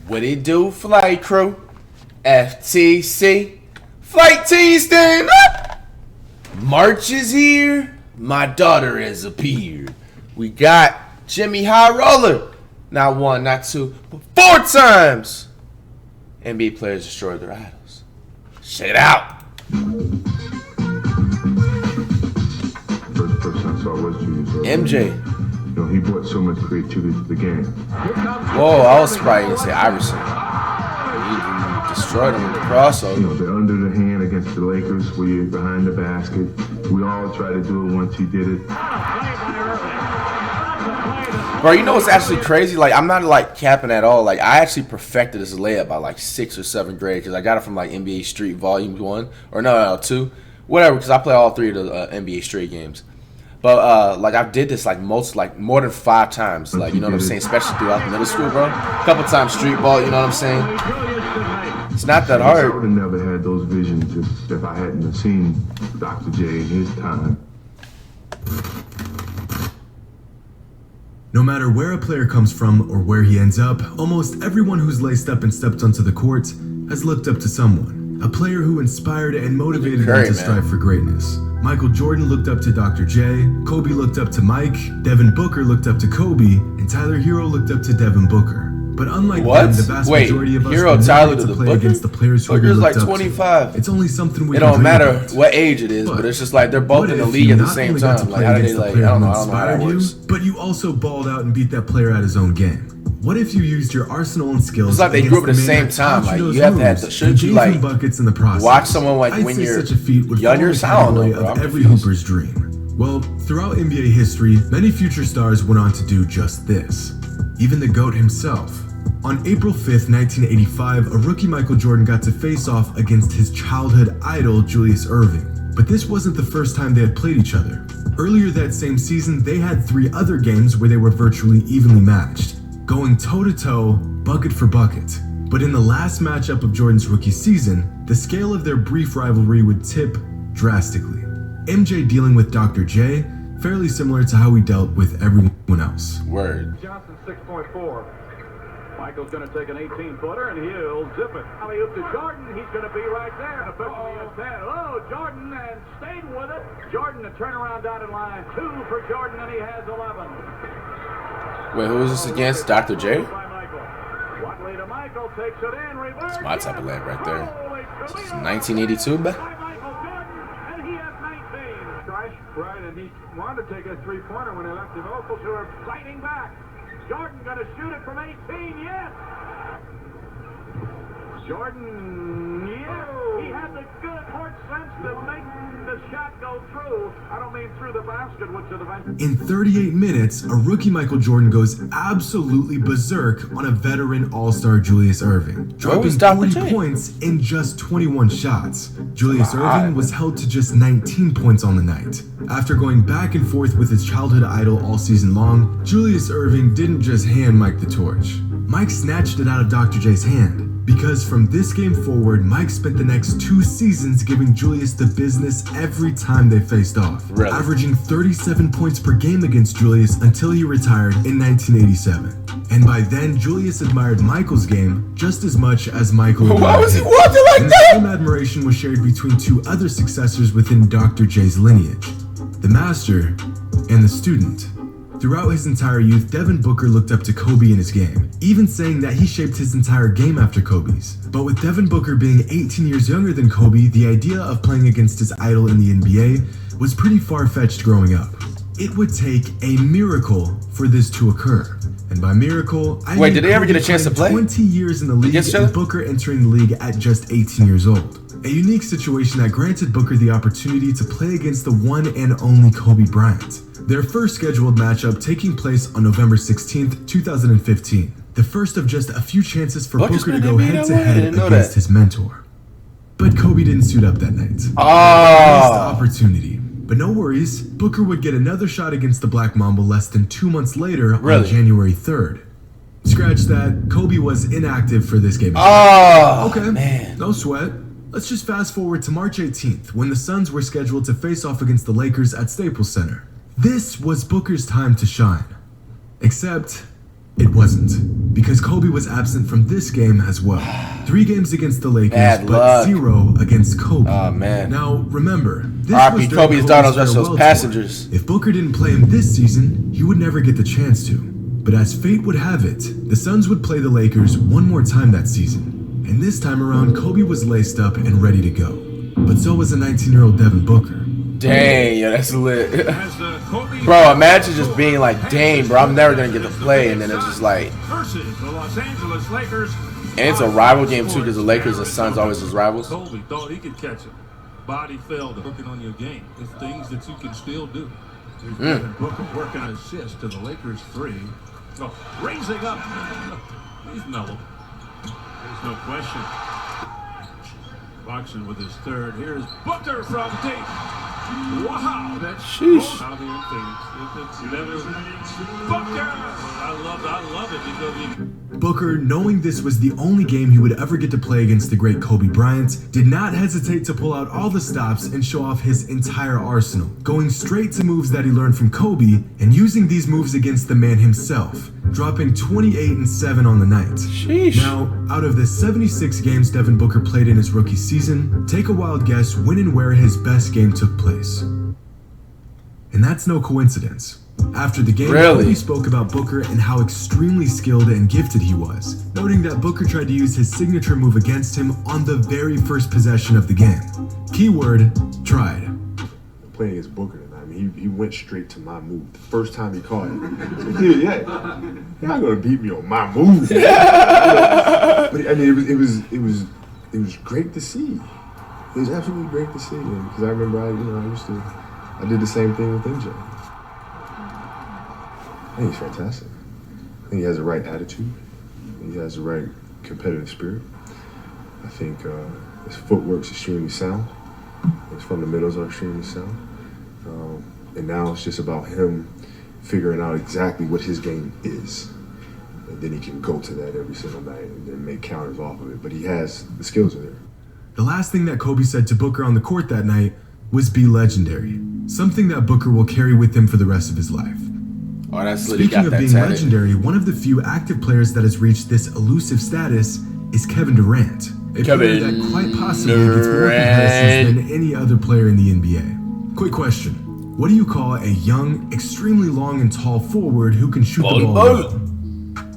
What it do, flight crew? FTC. Flight team stand up! March is here. My daughter has appeared. We got Jimmy High Roller. Not one, not two, but 4 times. NBA players destroy their idols. Check it out. First person I saw was Julius Erving. MJ. You know, he brought so much creativity to the game. Whoa, I was probably going to say Iverson. He destroyed him with the crossover. You know, the under the hand against the Lakers, where you're behind the basket. We all tried to do it once he did it. Bro, you know what's actually crazy? Like, I'm not, like, capping at all. Like, I actually perfected this layup by, like, 6th or 7th grade because I got it from, like, NBA Street Volume 1. Or, no, 2. Whatever, because I play all 3 of the NBA Street games. But, like, I did this, like, more than 5 times. Like, you know what I'm saying? Especially throughout the middle school, bro. A couple times street ball, you know what I'm saying? It's not that hard. I would have never had those visions if I hadn't have seen Dr. J in his time. No matter where a player comes from or where he ends up, almost everyone who's laced up and stepped onto the court has looked up to someone. A player who inspired and motivated them to strive for greatness. Michael Jordan looked up to Dr. J, Kobe looked up to Mike, Devin Booker looked up to Kobe, and Tyler Hero looked up to Devin Booker. But unlike them, the vast majority of us Hero, would Tyler never to play Booker? against the players who we Booker's looked like up 25. to. It's only something we It can don't dream matter about. what age it is, but it's just like they're both in the league at the same time. Like, how do they, like, I don't know how that works. But you also balled out and beat that player at his own game. What if you used your arsenal and skills? It's like they grew up at the same time. Like, you have to have, shouldn't you, like, buckets in the process? Watch someone, like, when you're younger? I don't know, bro. Of every hooper's dream. Well, throughout NBA history, many future stars went on to do just this. Even the GOAT himself. On April 5th, 1985, a rookie Michael Jordan got to face off against his childhood idol, Julius Erving. But this wasn't the first time they had played each other. Earlier that same season, they had 3 other games where they were virtually evenly matched, going toe-to-toe, bucket for bucket. But in the last matchup of Jordan's rookie season, the scale of their brief rivalry would tip drastically. MJ dealing with Dr. J, fairly similar to how he dealt with everyone else. Word. Johnson 6.4. Michael's going to take an 18-footer and he'll zip it. Alley-oop to Jordan. He's going to be right there. Effectively a 10. Oh, Jordan and stayed with it. Jordan, a turnaround dotted line. 2 for Jordan, and he has 11. Wait, who is this against? Dr. J? Watley to Michael, takes it in, reverse. It's my type of layup right there. This is 1982, but Right, and he wanted to take a 3-pointer when they left him open, who are fighting back. Jordan going to shoot it from 18, yes! Jordan, yes! He had the good horse sense to make the shot go through. I don't mean through the basket, which is eventually... In 38 minutes, a rookie Michael Jordan goes absolutely berserk on a veteran all-star Julius Erving, dropping 40 points in just 21 shots. Julius Erving was held to just 19 points on the night. After going back and forth with his childhood idol all season long, Julius Erving didn't just hand Mike the torch. Mike snatched it out of Dr. J's hand. Because from this game forward, Mike spent the next 2 seasons giving Julius the business every time they faced off, averaging 37 points per game against Julius until he retired in 1987. And by then, Julius admired Michael's game just as much as Michael admired Why was he him. walking like And that? the same admiration was shared between 2 other successors within Dr. J's lineage, the master and the student. Throughout his entire youth, Devin Booker looked up to Kobe in his game, even saying that he shaped his entire game after Kobe's. But with Devin Booker being 18 years younger than Kobe, the idea of playing against his idol in the NBA was pretty far-fetched growing up. It would take a miracle for this to occur. And by miracle, I mean did they ever get a chance to play? 20 years in the league and Booker entering the league at just 18 years old. A unique situation that granted Booker the opportunity to play against the one and only Kobe Bryant. Their first scheduled matchup taking place on November 16th, 2015. The first of just a few chances for Booker to go head-to-head against his mentor. But Kobe didn't suit up that night. Missed the opportunity. But no worries, Booker would get another shot against the Black Mamba less than 2 months later on January 3rd. Scratch that, Kobe was inactive for this game. Okay, man. No sweat. Let's just fast forward to March 18th, when the Suns were scheduled to face off against the Lakers at Staples Center. This was Booker's time to shine. Except, it wasn't. because Kobe was absent from this game as well. 3 games against the Lakers, Bad but luck. 0 against Kobe. Oh, man. Now, remember, this R.I.P. was Kobe's Kobe's daughters, rest of those farewell passengers. tour. If Booker didn't play him this season, he would never get the chance to. But as fate would have it, the Suns would play the Lakers one more time that season. And this time around, Kobe was laced up and ready to go. But so was a 19-year-old Devin Booker. Dang, yeah, that's lit. Bro, imagine just being like, dang, bro, I'm never going to get to play. And then it's just like, versus the Los Angeles Lakers. and it's a rival game too because the Lakers and Suns always as rivals. Kobe thought he could catch it. Body failed. Working on your game. It's things that you can still do. Booker working an assist to the Lakers 3. Oh, raising up. He's mellow. There's no question. Boxing with his third. Here's Booker from deep. Wow, that's Sheesh. Out here in Phoenix. You never. Booker. I love it because he. Booker, knowing this was the only game he would ever get to play against the great Kobe Bryant, did not hesitate to pull out all the stops and show off his entire arsenal, going straight to moves that he learned from Kobe and using these moves against the man himself, dropping 28 and 7 on the night. Sheesh. Now, out of the 76 games Devin Booker played in his rookie season, take a wild guess when and where his best game took place. And that's no coincidence. After the game, Really? Kobe spoke about Booker and how extremely skilled and gifted he was, noting that Booker tried to use his signature move against him on the very first possession of the game. Keyword, tried. Playing against Booker tonight, I mean, he went straight to my move. The first time he caught it. Dude, yeah, you're not gonna beat me on my move. But I mean, it was great to see. It was absolutely great to see, because I remember I did the same thing with MJ. I think he's fantastic. I think he has the right attitude. He has the right competitive spirit. I think his footwork's extremely sound. His fundamentals are extremely sound. And now it's just about him figuring out exactly what his game is. And then he can go to that every single night and then make counters off of it. But he has, the skills are there. The last thing that Kobe said to Booker on the court that night was be legendary, something that Booker will carry with him for the rest of his life. Oh, that's lit. He Speaking got of that being tatted. legendary, one of the few active players that has reached this elusive status is Kevin Durant, a player that quite possibly gets more comparisons than any other player in the NBA. Quick question. What do you call a young, extremely long and tall forward who can shoot the ball well?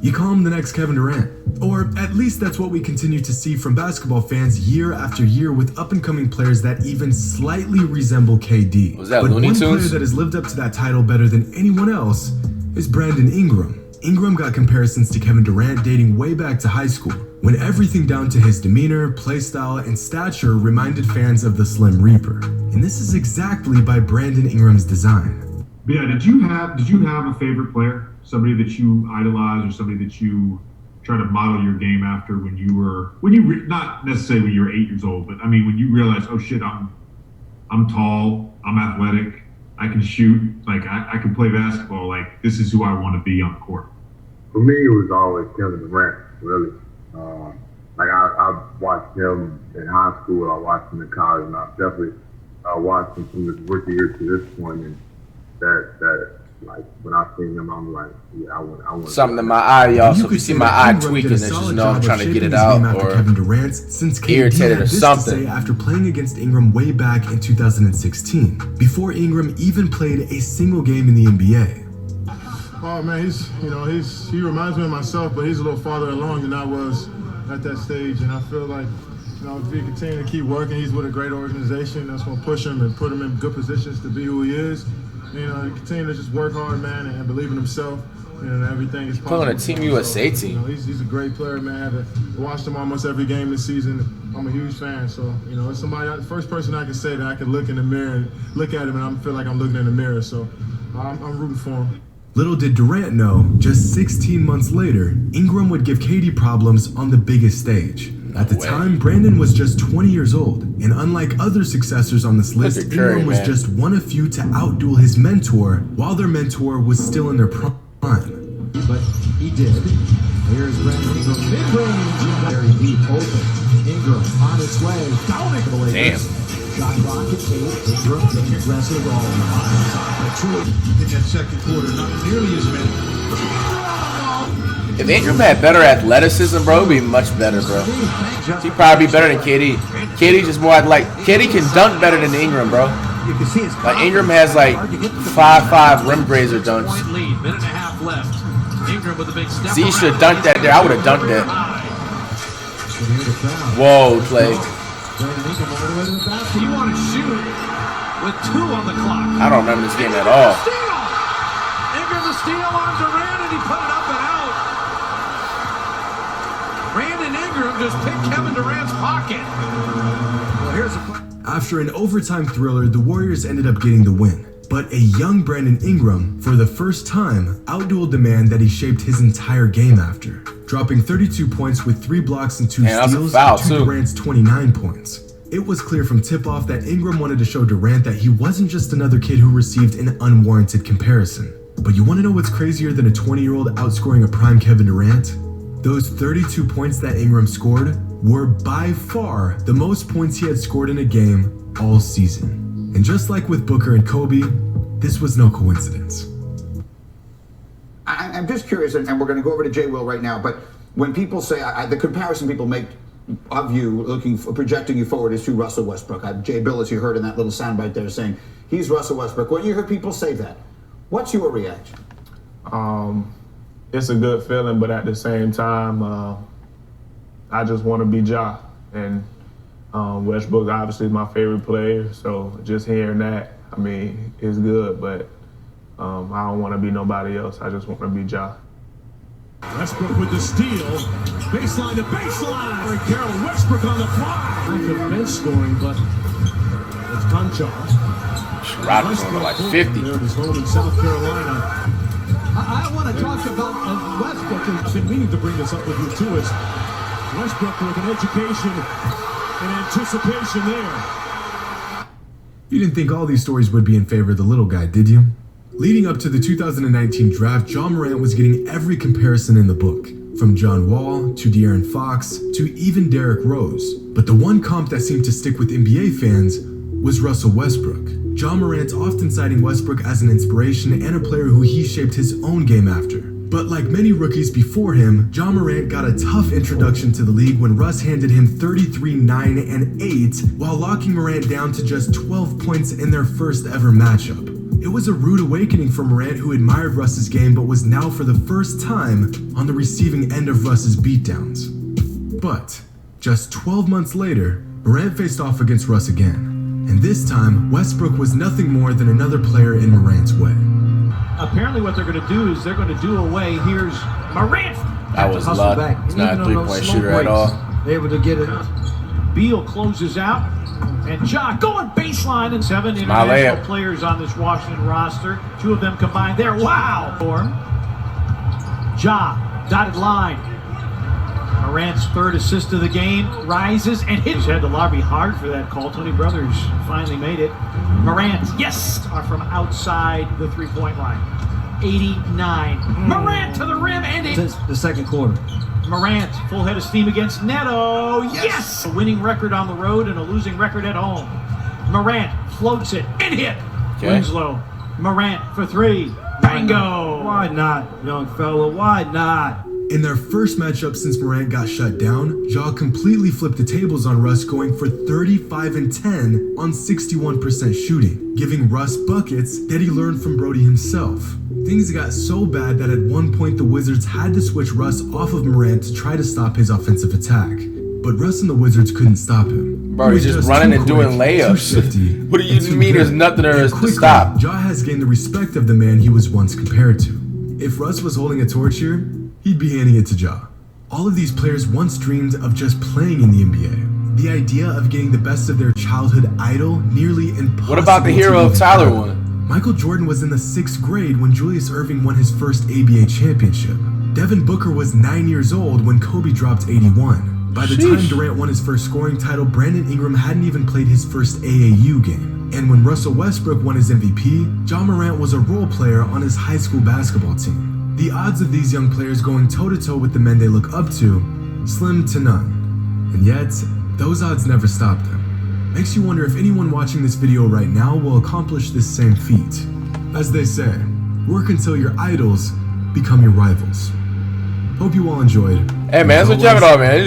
You call him the next Kevin Durant. Or at least that's what we continue to see from basketball fans year after year with up-and-coming players that even slightly resemble KD. Was that but Looney one player Tunes? that has lived up to that title better than anyone else is Brandon Ingram. Ingram got comparisons to Kevin Durant dating way back to high school, when everything down to his demeanor, playstyle, and stature reminded fans of the Slim Reaper. And this is exactly by Brandon Ingram's design. Yeah, did you have a favorite player? Somebody that you idolize or somebody that you try to model your game after not necessarily when you were 8 years old, but I mean when you realized, oh shit, I'm tall, I'm athletic, I can shoot, like I can play basketball, like this is who I want to be on the court. For me, it was always Kevin Durant, really. I watched him in high school, I watched him in college, and I've definitely watched him from his rookie year to this point, and that like when I see him, I'm like, yeah, I want Something in my eye, y'all. So if you could see say my that eye Ingram tweaking, did a it's just solid know I'm job trying of to get shaping it his game out after or Kevin Durant, since KD irritated had or this to something. say after playing against Ingram way back in 2016, before Ingram even played a single game in the NBA. Oh man, he reminds me of myself, but he's a little farther along than I was at that stage, and I feel like if he continue to keep working, he's with a great organization that's going to push him and put him in good positions to be who he is. He continue to just work hard, man, and believe in himself. Everything is possible. Pulling a Team USA team. He's a great player, man. I watched him almost every game this season. I'm a huge fan, so it's somebody. The first person I can say that I can look in the mirror and look at him, and I feel like I'm looking in the mirror. So I'm rooting for him. Little did Durant know, just 16 months later, Ingram would give KD problems on the biggest stage. At the time, Brandon was just 20 years old, and unlike other successors on this list, Ingram was just one of few to outduel his mentor, while their mentor was still in their prime. But he did. Here's Brandon Ingram, mid-range, very deep, open. Ingram on its way, down into the Lakers. Shot clock at 8. Ingram getting aggressive all on the high side. In that second quarter, not nearly as many. If Ingram had better athleticism, bro, it'd be much better, bro. He'd probably be better than KD. KD just more like KD can dunk better than Ingram, bro. Like Ingram has like 5'5" rim grazer dunks. Minute and a half left. Ingram with a big step. See, you should have dunked that there. I would have dunked that. Whoa, Clay. You want to shoot with 2 on the clock. I don't remember this game at all. Ingram the steal on Durant, and he put it up and out. Brandon Ingram just picked Kevin Durant's pocket. Well, here's a... After an overtime thriller, the Warriors ended up getting the win. But a young Brandon Ingram, for the first time, outdueled the man that he shaped his entire game after, dropping 32 points with 3 blocks and 2 steals to Durant's 29 points. It was clear from tip-off that Ingram wanted to show Durant that he wasn't just another kid who received an unwarranted comparison. But you want to know what's crazier than a 20-year-old outscoring a prime Kevin Durant? Those 32 points that Ingram scored were by far the most points he had scored in a game all season. And just like with Booker and Kobe, this was no coincidence. I'm just curious, and we're going to go over to Jay Will right now, but when people say, the comparison people make of you, projecting you forward is to Russell Westbrook. Jay Bill, as you heard in that little soundbite there, saying he's Russell Westbrook. When you hear people say that, what's your reaction? It's a good feeling, but at the same time, I just want to be Ja. And Westbrook obviously is my favorite player, so just hearing that, I mean, it's good, but I don't want to be nobody else. I just want to be Ja. Westbrook with the steal. Baseline to baseline. And Carroll Westbrook on the fly. Good bench scoring, but it's Concha. Rodgers on like 50. There is home in South Carolina. I want to talk about Westbrook. I've been meaning to bring this up with you too. Is Westbrook with an education and anticipation there. You didn't think all these stories would be in favor of the little guy, did you? Leading up to the 2019 draft, Ja Morant was getting every comparison in the book, from John Wall to De'Aaron Fox to even Derrick Rose. But the one comp that seemed to stick with NBA fans was Russell Westbrook. Ja Morant often citing Westbrook as an inspiration and a player who he shaped his own game after. But like many rookies before him, Ja Morant got a tough introduction to the league when Russ handed him 33, 9, and 8 while locking Morant down to just 12 points in their first ever matchup. It was a rude awakening for Morant, who admired Russ's game but was now for the first time on the receiving end of Russ's beatdowns. But just 12 months later, Morant faced off against Russ again. And this time, Westbrook was nothing more than another player in Morant's way. Apparently what they're going to do is they're going to do away. Here's Morant. That was luck. It's not a three-point shooter at all. They're able to get it. Beal closes out. And Ja going baseline, and 7 international players on this Washington roster. 2 of them combined there. Wow! Ja, dotted line. Morant's 3rd assist of the game rises and hits. Had to lobby hard for that call. Tony Brothers finally made it. Morant, yes, are from outside the 3-point line. 89. Morant to the rim and since the second quarter. Morant, full head of steam against Neto. Yes! A winning record on the road and a losing record at home. Morant floats it and hit. Winslow. Morant for 3. Bingo! Why not, young fella? Why not? In their first matchup since Morant got shut down, Ja completely flipped the tables on Russ, going for 35 and 10 on 61% shooting, giving Russ buckets that he learned from Brody himself. Things got so bad that at one point the Wizards had to switch Russ off of Morant to try to stop his offensive attack. But Russ and the Wizards couldn't stop him. Bro, he's just running and doing layups. What do you mean there's nothing there to stop? Ja has gained the respect of the man he was once compared to. If Russ was holding a torch here, he'd be handing it to Ja. All of these players once dreamed of just playing in the NBA. The idea of getting the best of their childhood idol nearly impossible. What about the hero of Tyler one? Michael Jordan was in the 6th grade when Julius Erving won his first ABA championship. Devin Booker was 9 years old when Kobe dropped 81. By the time Durant won his first scoring title, Brandon Ingram hadn't even played his first AAU game. And when Russell Westbrook won his MVP, Ja Morant was a role player on his high school basketball team. The odds of these young players going toe-to-toe with the men they look up to, slim to none. And yet, those odds never stop them. Makes you wonder if anyone watching this video right now will accomplish this same feat. As they say, work until your idols become your rivals. Hope you all enjoyed. Hey man, that's what you have it all, man.